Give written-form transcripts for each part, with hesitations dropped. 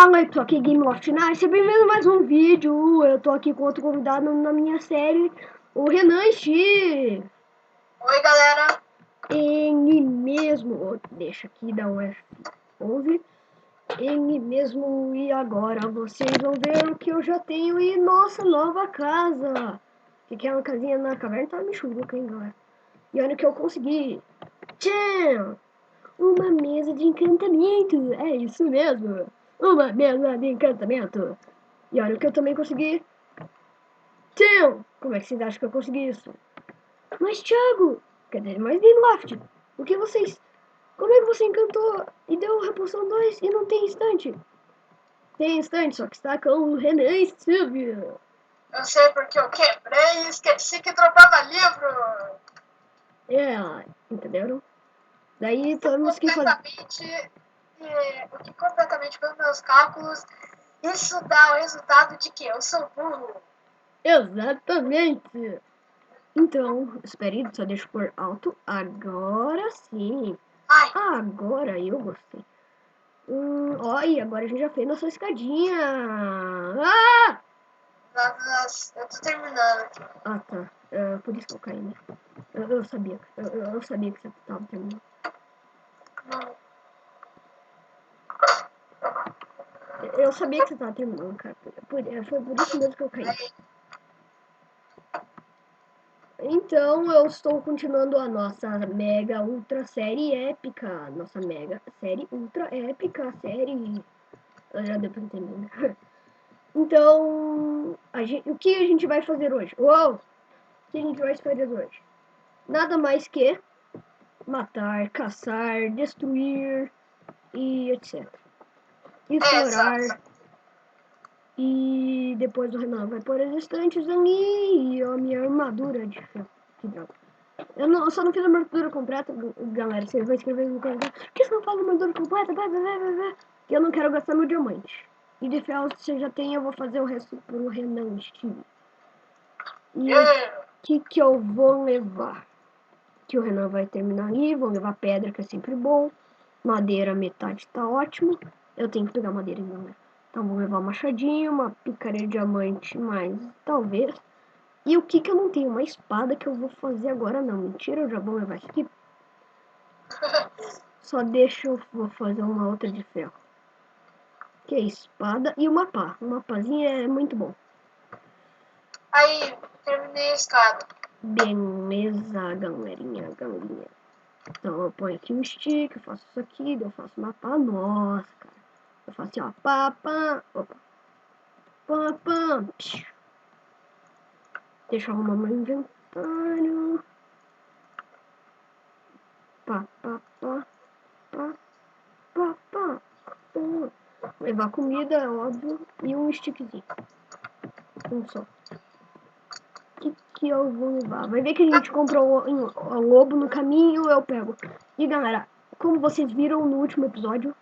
Fala, eu tô aqui Game of Thrones, seja bem-vindo a mais um vídeo. Eu tô aqui com outro convidado na minha série, o Renan X. Oi, galera. Ele mesmo, deixa aqui dar um F11. Ele mesmo, e agora vocês vão ver o que eu já tenho e nossa nova casa. Que é uma casinha na caverna, tá me churuca, hein, galera. E olha o que eu consegui. Tchau! Uma mesa de encantamento, é isso mesmo. Uma mesa de encantamento. E olha o que eu também consegui. Tchau! Como é que vocês acham que eu consegui isso? Mas Thiago, quer dizer, mais Gameloft, o que vocês... Como é que você encantou e deu repulsão 2 e não tem instante? Tem instante, só que está com o Renan e Silvio. Eu sei porque eu quebrei e esqueci que dropava livro. É, entenderam? Daí temos que fazer... O que completamente pelos meus cálculos, isso dá o resultado de que eu sou burro. Exatamente. Então, espere, só deixa eu pôr alto. Agora sim. Ai, Agora eu gostei. Olha, agora a gente já fez nossa escadinha. Ah! eu tô terminando aqui. Ah, tá. Por isso que eu caí, né? Eu sabia. Eu sabia que você tava terminando. Não. Eu sabia que você tava terminando, cara. Foi por isso mesmo que eu caí. Então, eu estou continuando a nossa mega ultra série épica. Nossa mega série ultra épica. Série... Já deu pra entender, né? Então, o que a gente vai fazer hoje? Uou! O que a gente vai fazer hoje? Nada mais que matar, caçar, destruir e etc. Explorar. Exato. E depois o Renan vai pôr as estantes ali e a minha armadura de ferro. Que droga. Eu só não fiz a armadura completa, galera. Você vai escrever no comentário. Por que você não faz a armadura completa? Eu não quero gastar meu diamante. E de ferro você já tem, eu vou fazer o resto pro Renan Steve. E o que eu vou levar? Que o Renan vai terminar ali. Vou levar pedra, que é sempre bom. Madeira, metade tá ótimo. Eu tenho que pegar madeira ainda, né? Então vou levar um machadinho, uma picareta de diamante, mais talvez. E o que eu não tenho? Uma espada que eu vou fazer agora não. Mentira, eu já vou levar isso aqui. Só deixa eu vou fazer uma outra de ferro. Que é espada e uma pá. Uma pazinha é muito bom. Aí, terminei a escada. Beleza, galerinha. Então eu ponho aqui um stick, eu faço isso aqui, eu faço uma pá. Nossa, cara. Eu faço assim, ó. Pá, pá. Opa. Pá, pá. Deixa eu arrumar meu inventário. Pá, pá, pá. Pá, pá, pá. Levar comida, é óbvio. E um stickzinho. Um só. Que eu vou levar? Vai ver que a gente comprou um lobo no caminho, eu pego. E galera, como vocês viram no último episódio,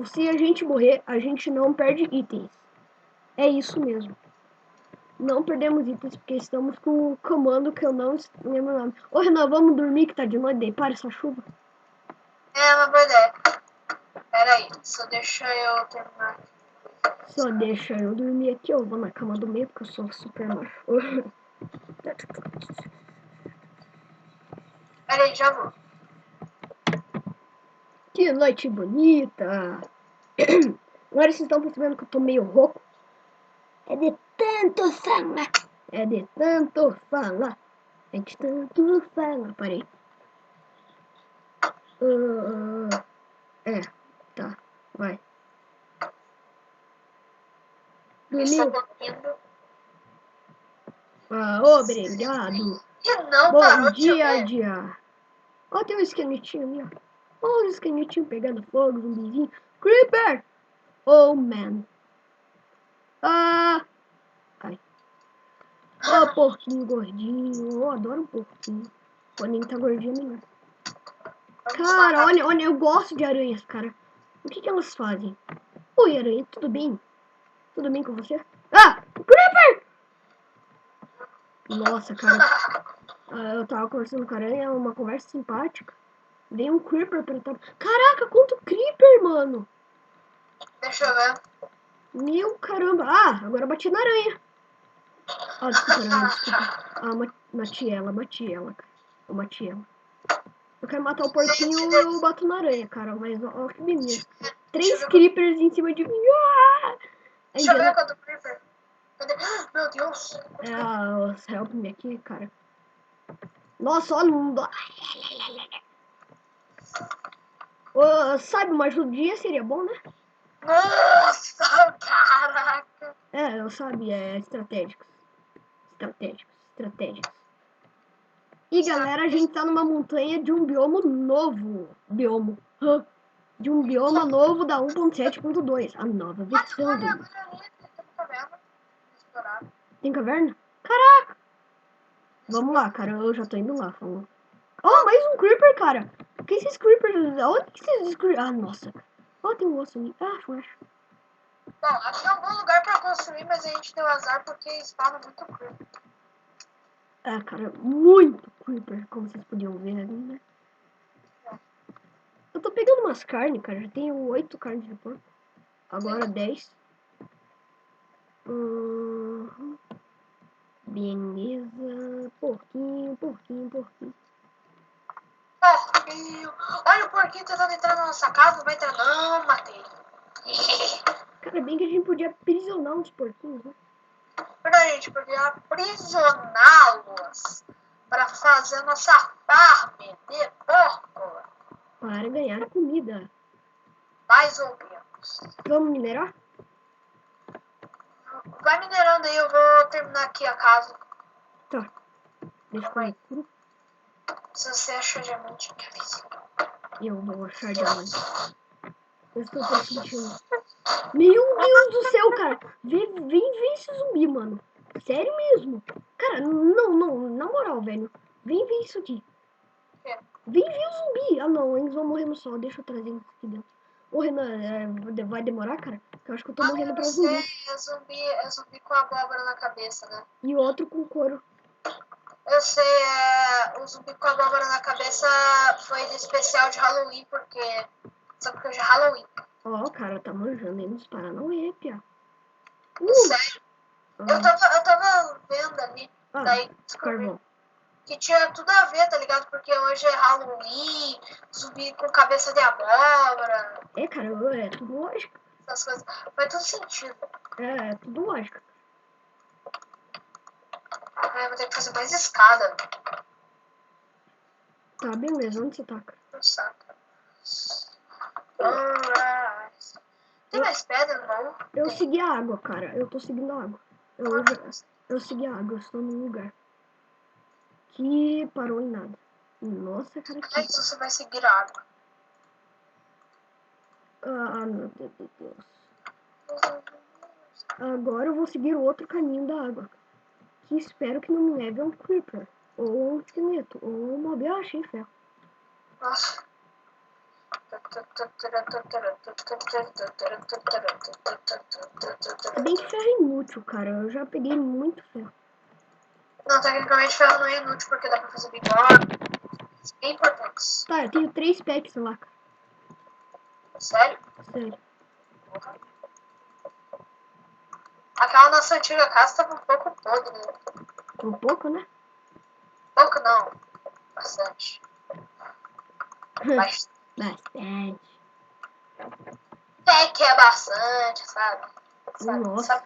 se a gente morrer, a gente não perde itens. É isso mesmo. Não perdemos itens porque estamos com o comando que eu não lembro o nome. Ô Renan, vamos dormir que tá de noite, daí para essa chuva. É uma boa ideia. Pera aí, só deixa eu terminar. Só deixa eu dormir aqui, eu vou na cama do meio porque eu sou super macho. Pera aí, já vou. Que noite bonita! Agora vocês estão percebendo que eu tô meio rouco? É de tanto falar! É de tanto falar! É de tanto falar! Parei. Tá, vai. Estou Dormiu? dormindo. Obrigado! E não Bom parou de dia, chover. dia! Ó, tem um esqueletinho ali, ó. Ó, os esqueletinhos pegando fogo, zumbizinho. Creeper! Oh, man! Ah! Ai. Ó, porquinho gordinho. Eu adoro um porquinho. Quando ele tá gordinho, melhor. Vamos Cara, matar. olha, eu gosto de aranhas, cara. O que elas fazem? Oi, aranha, tudo bem? Tudo bem com você? Ah! Creeper! Nossa, cara. Eu tava conversando com a aranha, uma conversa simpática. Veio um Creeper pra trás. Caraca, quanto Creeper, mano! Deixa eu ver. Meu caramba. Ah, agora eu bati na aranha. Ah, desculpa, aranha, desculpa. Ah, bati ela, cara. Eu bati ela. Eu quero matar o porquinho, eu bato na aranha, cara. Mas ó que beleza. 3 creepers em cima de mim. Ah! Deixa eu ver quanto creeper. Cadê? Meu Deus. Help me aqui, cara. Nossa, olha não dá. Sabe, uma ajudinha seria bom, né? Nossa, caraca. Eu sabia, estratégicos. E galera, a gente tá numa montanha de um bioma novo. De um bioma novo da 1.7.2. A nova versão do... Tem caverna? Caraca! Vamos lá, cara. Eu já tô indo lá. Falou. Oh, mais um creeper, cara. O que esses creepers... Onde que esses creepers... Ah, nossa. Oh, tem um osso ali. Ah, acho. Bom, aqui é um bom lugar pra construir, mas a gente deu azar porque spawna muito creeper. Cara, muito creeper, como vocês podiam ver ali, né? Eu tô pegando umas carnes, cara. Já tenho 8 carnes de porco. Agora 10. Beleza. Porquinho. Porquinho. Olha o porquinho tentando entrar na nossa casa. Vai entrar. Não, matei. Cara, bem que a gente podia aprisionar uns porquinhos, né? Verdade, a gente podia aprisioná-los para fazer a nossa farm de porco. Para ganhar comida. Mais ou menos. Vamos minerar? Vai minerando aí, eu vou terminar aqui a casa. Tá. Deixa eu ver. Se você achou diamante, me avisa. Eu vou achar diamante. Eu estou pressentindo. Meu Deus do céu, cara. Vem ver esse zumbi, mano. Sério mesmo. Cara, não. Na moral, velho. Vem ver isso aqui. Vem ver o zumbi. Ah, não. Eles vão morrer no sol. Deixa eu trazer isso aqui dentro. Ô, Renan, vai demorar, cara? Porque eu acho que eu tô morrendo pra zumbi. É zumbi com abóbora na cabeça, né? E outro com couro. Eu sei, o zumbi com abóbora na cabeça foi de especial de Halloween, porque... Só porque hoje é Halloween. Ó, cara, tá manjando aí nos Paranauê, pia. Sério? Eu tava vendo ali, daí descobri que tinha tudo a ver, tá ligado? Porque hoje é Halloween, zumbi com cabeça de abóbora. Cara, é tudo lógico. Essas coisas. Faz tudo sentido. É tudo lógico. Vou ter que fazer mais escada. Tá, beleza. Onde você tá, cara? No saco. Alright. Tem mais pedra no baú? Eu segui a água, cara. Eu tô seguindo a água. Eu segui a água. Eu estou num lugar que parou em nada. Nossa, cara. É isso, você vai seguir a água. Ah, meu Deus de Deus. Agora eu vou seguir o outro caminho da água. Que espero que não me leve a um creeper. Ou um esqueleto. Ou um mob. Eu achei ferro. Nossa. É bem que ferro é inútil, cara. Eu já peguei muito ferro. Não, tecnicamente ferro não é inútil porque dá pra fazer bigode. É importante. Tá, eu tenho 3 packs lá, cara. Sério? Sério. Aquela nossa antiga casa tava um pouco podre, né? Um pouco, né? Pouco não. Bastante. Bastante. É que é bastante, sabe? Nossa.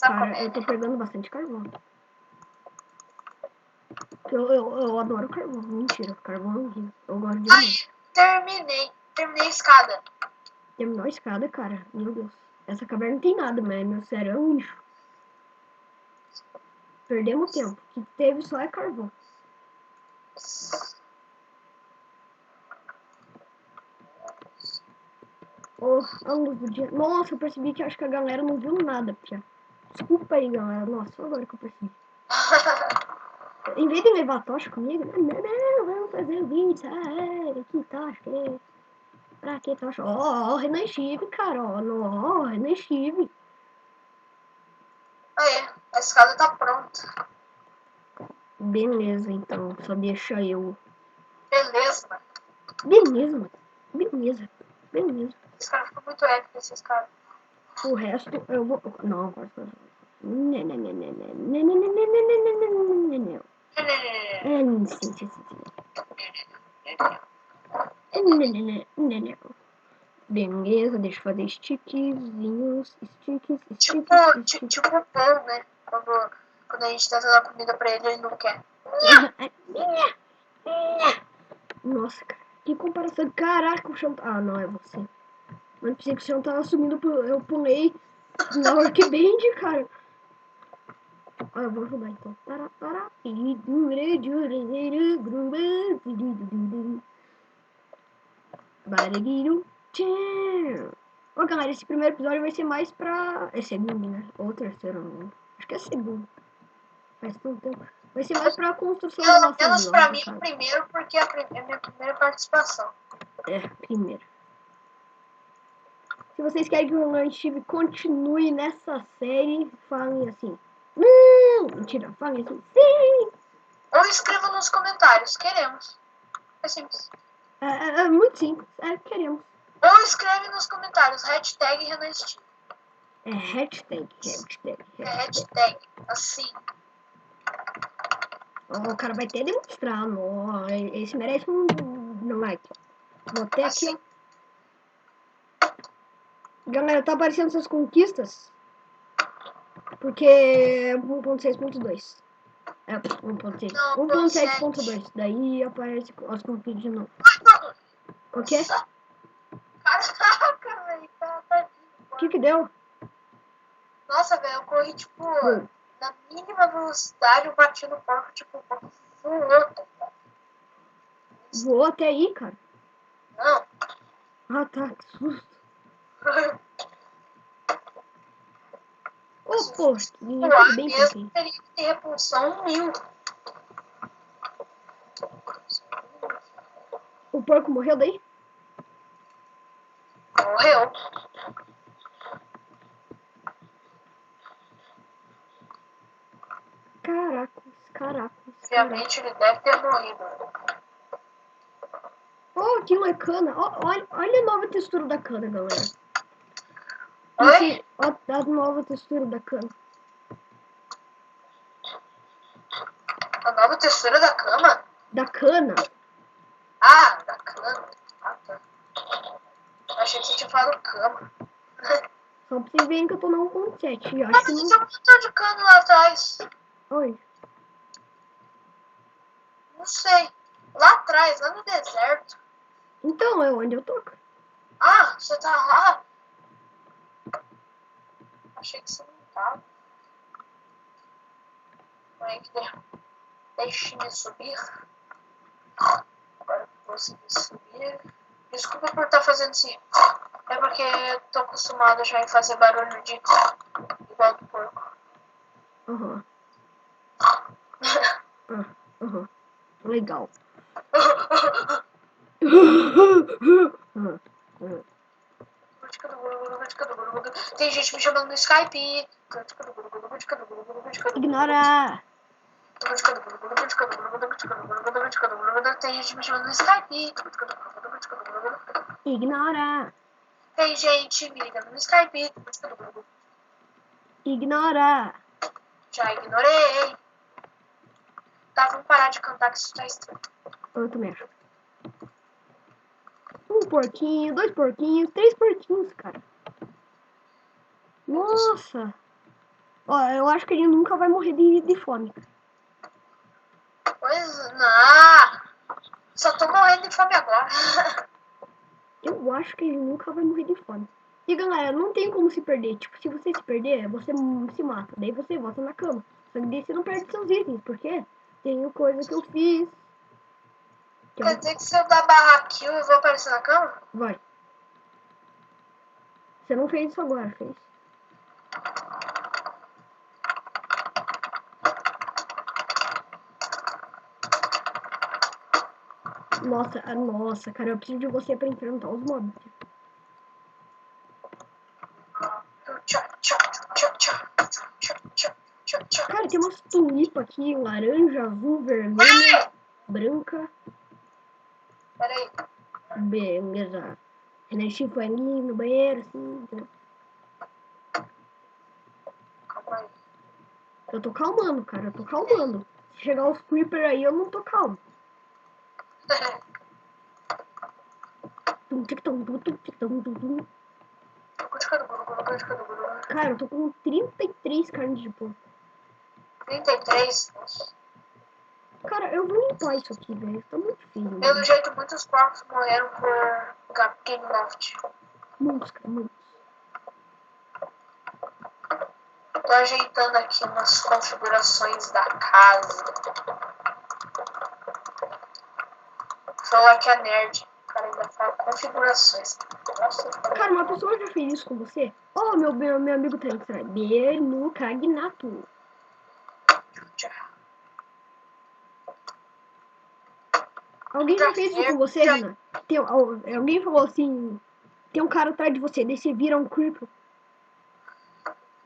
Cara, eu tô pegando bastante carvão. Eu adoro carvão. Mentira, carvão é horrível. Eu gosto de terminei. Terminei a escada. Terminou a escada, cara. Meu Deus. Essa caverna não tem nada, mas meu sério é um lixo. Perdemos tempo. O que teve só é carvão. A luz do dia. Nossa, eu percebi que acho que a galera não viu nada, Pia. Desculpa aí, galera. Nossa, agora que eu percebi. Em vez de levar a tocha comigo, não, vamos fazer o vídeo. Que tocha? Pra que tocha? Ó, Renan Chive, cara. Ó, Renan Chive. Aí, a escada tá pronta. Beleza, então. Só deixa eu. Beleza, mano. Beleza, mano. Beleza. Esse cara ficou muito épico, esses caras. O resto eu vou... Não, agora... Beleza, deixa eu fazer stickzinhos. Tipo o pão, né? Quando a gente tenta dar comida pra ele, ele não quer. Nossa, cara, que comparação. Caraca, o chão... Ah, não, é você. Mas pensei que o chão tava sumindo, eu pulei na workbench, cara. Ah, eu vou ajudar então. Ô, galera, esse primeiro episódio vai ser mais pra... É segundo, né? Ou terceiro, não. Acho que é segundo. Faz tanto tempo. Vai ser mais pra construção da nossa Menos vila. pra mim, o primeiro, porque é a minha primeira participação. É, primeiro. Se vocês querem que o Learn Steve continue nessa série, falem assim. Não! Mentira, falem assim. Sim! Ou escreva nos comentários, queremos. É simples. É muito simples, queremos. Ou escreve nos comentários, hashtag Renan Steve. É hashtag. É hashtag, assim. O cara vai até demonstrar, ó, esse merece um like. Vou até aqui, Assim. ó. Galera, tá aparecendo essas conquistas? Porque é 1.6.2. É 1.6. 1.7.2. Daí aparece as conquistas de novo. O quê? Caraca, velho. O que deu? Nossa, velho, eu corri, tipo, na mínima velocidade, eu bati no porco, tipo, o porco voou. Voou até aí, cara? Não. Ah, tá, que susto. Ô, pô, tudo bem, mesmo teria que ter repulsão 1000. O porco morreu daí? Morreu. Caracos. Obviamente ele deve ter morrido. Oh, aquilo é cana. Olha a nova textura da cana, galera. Oi? Ó, a nova textura da cana. A nova textura da cama? Da cana? Ah, da cama. Ah, tá. Achei que você tinha falado cama. Só pra vocês verem que eu tô na 1.7. Mas tem um montão de cano lá atrás. Onde? Não sei. Lá atrás, lá no deserto. Então, é onde eu tô. Ah, você tá lá? Achei que você não tava. Peraí que deixe-me subir. Agora eu consegui subir. Desculpa por estar fazendo assim. É porque eu tô acostumado já em fazer barulho de igual do porco. Legal. Tem gente me chamando no Skype. Ignora. Tem gente me chamando no Skype. Ignora. Tem gente me ligando no Skype. Ignora. Já ignorei. Tá, vamos parar de cantar que isso tá estranho. Eu também acho. Um porquinho, 2 porquinhos, 3 porquinhos, cara. Nossa. Ó, eu acho que ele nunca vai morrer de fome. Pois não. Só tô morrendo de fome agora. Eu acho que ele nunca vai morrer de fome. E galera, não tem como se perder. Tipo, se você se perder, você se mata. Daí você volta na cama. Só que daí você não perde seus itens. Por quê? Tenho coisa que eu fiz. Quer dizer que se eu dar barra kill, eu vou aparecer na cama? Vai. Você não fez isso agora, fez? Nossa, cara, eu preciso de você pra enfrentar os mobs. Cara, tem umas tulipas aqui, laranja, azul, vermelha, branca. Peraí. Beleza. Renan foi ali no banheiro, assim. Eu tô calmando, cara. Eu tô calmando. Se chegar os creeper aí, eu não tô calmo. Cara, eu tô com 33 carnes de porco. 33? Cara, eu vou limpar isso aqui, velho. Tá muito feio. Pelo jeito, muitos porcos morreram por Gameloft. Muitos, cara, muitos. Tô ajeitando aqui umas configurações da casa. Falar que é nerd. O cara ainda fala configurações. Nossa, cara, uma pessoa já fez isso com você? Oh, meu amigo tá entrando. No Cagnato. Alguém já fez isso com você, Renan? Alguém falou assim... Tem um cara atrás de você, daí você vira um creeper.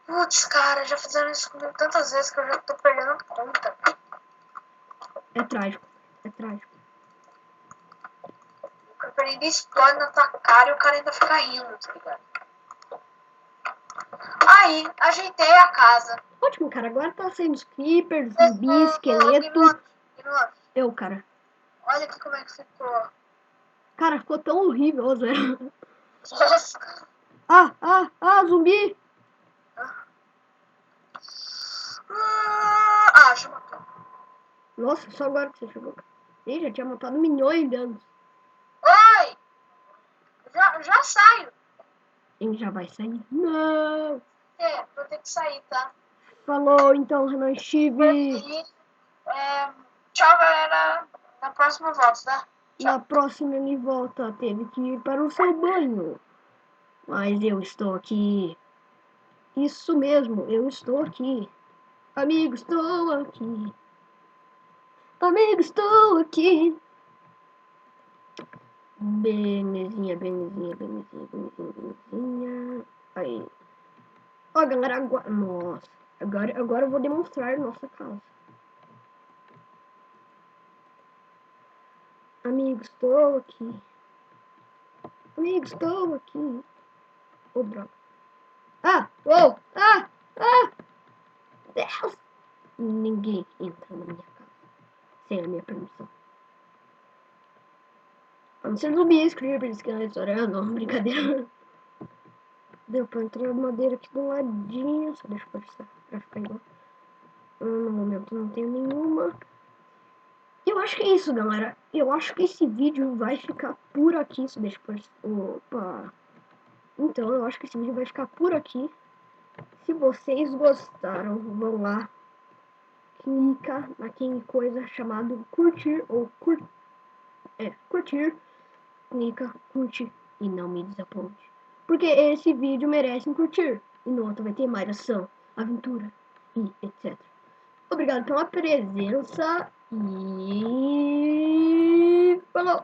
Putz, cara, já fizeram isso comigo tantas vezes que eu já tô perdendo conta. É trágico, é trágico. O creeper ainda explode na tua cara e o cara ainda fica rindo, tá ligado? Aí, ajeitei a casa. Ótimo, cara, agora tá saindo os creepers, zumbis, esqueleto. Eu, cara. Olha aqui como é que ficou. Cara, ficou tão horrível, Zé. Nossa. Zumbi! Já matou. Nossa, só agora que você chegou. Ih, já tinha matado milhões de anos. Oi! Já saio. Ele já vai sair? Não! Vou ter que sair, tá? Falou, então, Renan Chive. Tchau, galera. Na próxima volta, tá? Na próxima ele volta. Teve que ir para o seu banho. Mas eu estou aqui. Isso mesmo, eu estou aqui. Amigo, estou aqui. Amigo, estou aqui. Belezinha. Aí. Ó, galera, agora... Nossa. Agora eu vou demonstrar nossa casa. Amigo, estou aqui. Amigo, estou aqui. Ô, droga. Deus! Ninguém entra na minha casa sem a minha permissão. A não ser zumbis, creepers, esqueletos, não, brincadeira. Deu pra entrar madeira aqui do ladinho. Só deixa eu postar pra ficar igual. No momento não tenho nenhuma. Eu acho que é isso, galera. Eu acho que esse vídeo vai ficar por aqui. Só deixa eu postar. Opa! Então, eu acho que esse vídeo vai ficar por aqui. Se vocês gostaram, vão lá. Clica naquele coisa chamado curtir ou curtir. Clica, curte e não me desaponte. Porque esse vídeo merece um curtir. E no outro vai ter mais ação, aventura e etc. Obrigado pela presença e falou!